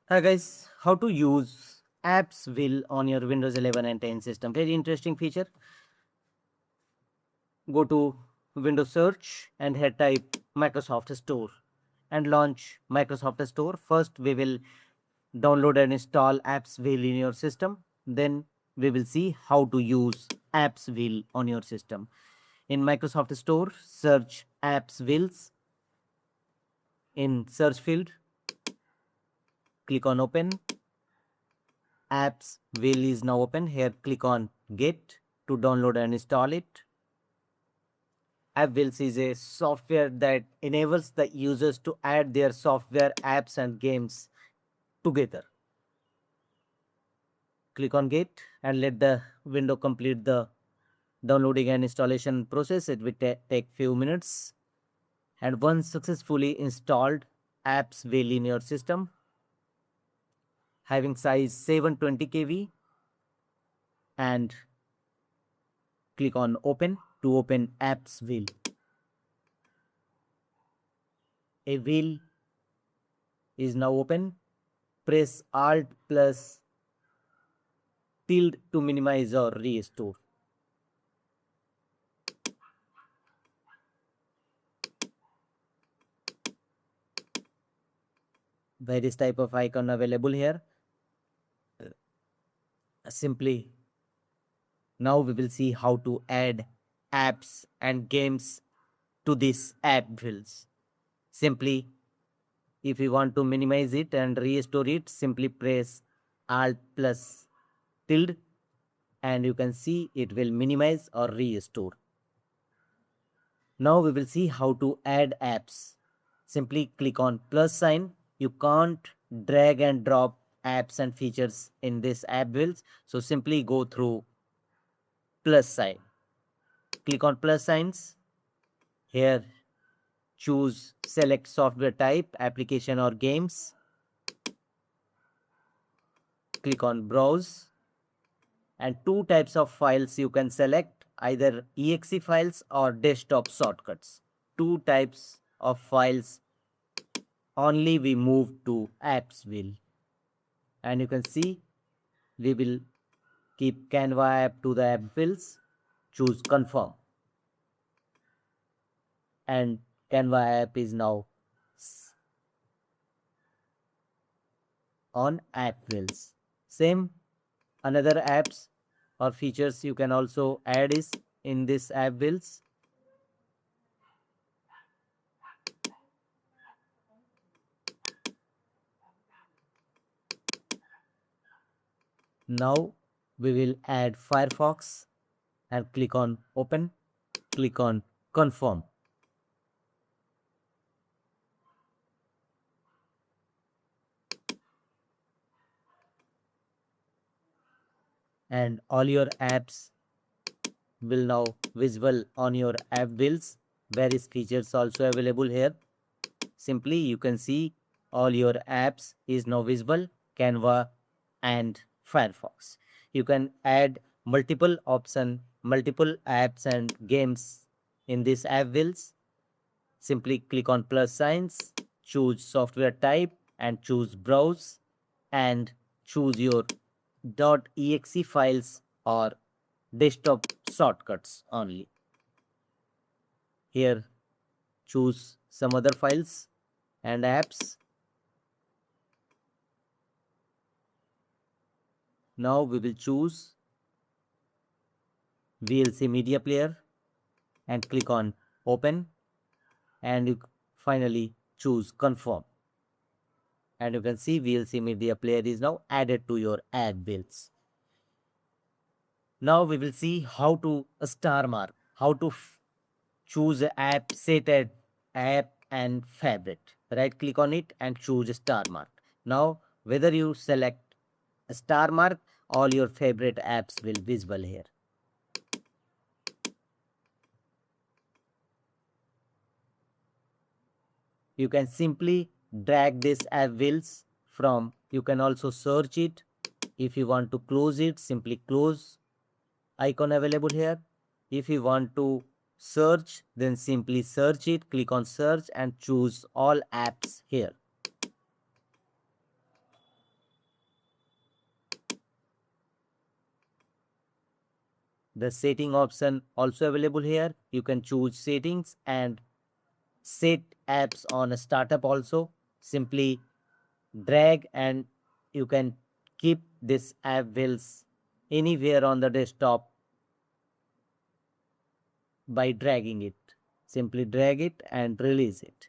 Hi guys, how to use apps will on your Windows 11 and 10 system. Very interesting feature. Go to Windows search and here type Microsoft Store and launch Microsoft Store. First we will download and install apps will in your system. Then we will see how to use apps will on your system. In Microsoft Store, search apps wills. In search field, click on open. Apps will is now open. Here click on get to download and install it. AppWills is a software that enables the users to add their software, apps, and games together. Click on Get and let the window complete the downloading and installation process. It will take few minutes. And once successfully installed, apps will in your system having size 720 kb and click on Open to open apps will. A will is now open. Press Alt plus tilde to minimize or restore. Various type of icon available here. Simply now we will see how to add apps and games to this app fields. Simply if you want to minimize it and restore it, simply press Alt plus tilde and you can see it will minimize or restore. Now we will see how to add apps. Simply click on plus sign. You can't drag and drop apps and features in this app builds. So simply go through plus sign. Click on plus signs. Here choose select software type, application or games. Click on browse and two types of files you can select, either exe files or desktop shortcuts. Two types of files only we move to apps will, and you can see we will keep Canva app to the app wills. Choose confirm and Canva app is now on app wills. Same another apps or features you can also add is in this app wills. Now we will add Firefox and click on open, click on confirm. And all your apps will now visible on your app bills. Various features also available here. Simply you can see all your apps is now visible, Canva and Firefox. You can add multiple option, multiple apps and games in this app bills. Simply click on plus signs, choose software type and choose browse and choose your .exe files or desktop shortcuts only. Here choose some other files and apps. Now we will choose VLC media player and click on open and you finally choose confirm. And you can see VLC media player is now added to your app builds. Now we will see how to star mark, how to choose a app, set a app and favorite. Right click on it and choose star mark. Now whether you select a star mark, all your favorite apps will visible here. You can simply drag this app wheels from, you can also search it. If you want to close it, simply close icon available here. If you want to search, then simply search it, click on search and choose all apps here. The setting option also available here. You can choose settings and set apps on a startup also. Simply drag and you can keep this app wheels anywhere on the desktop by dragging it. Simply drag it and release it.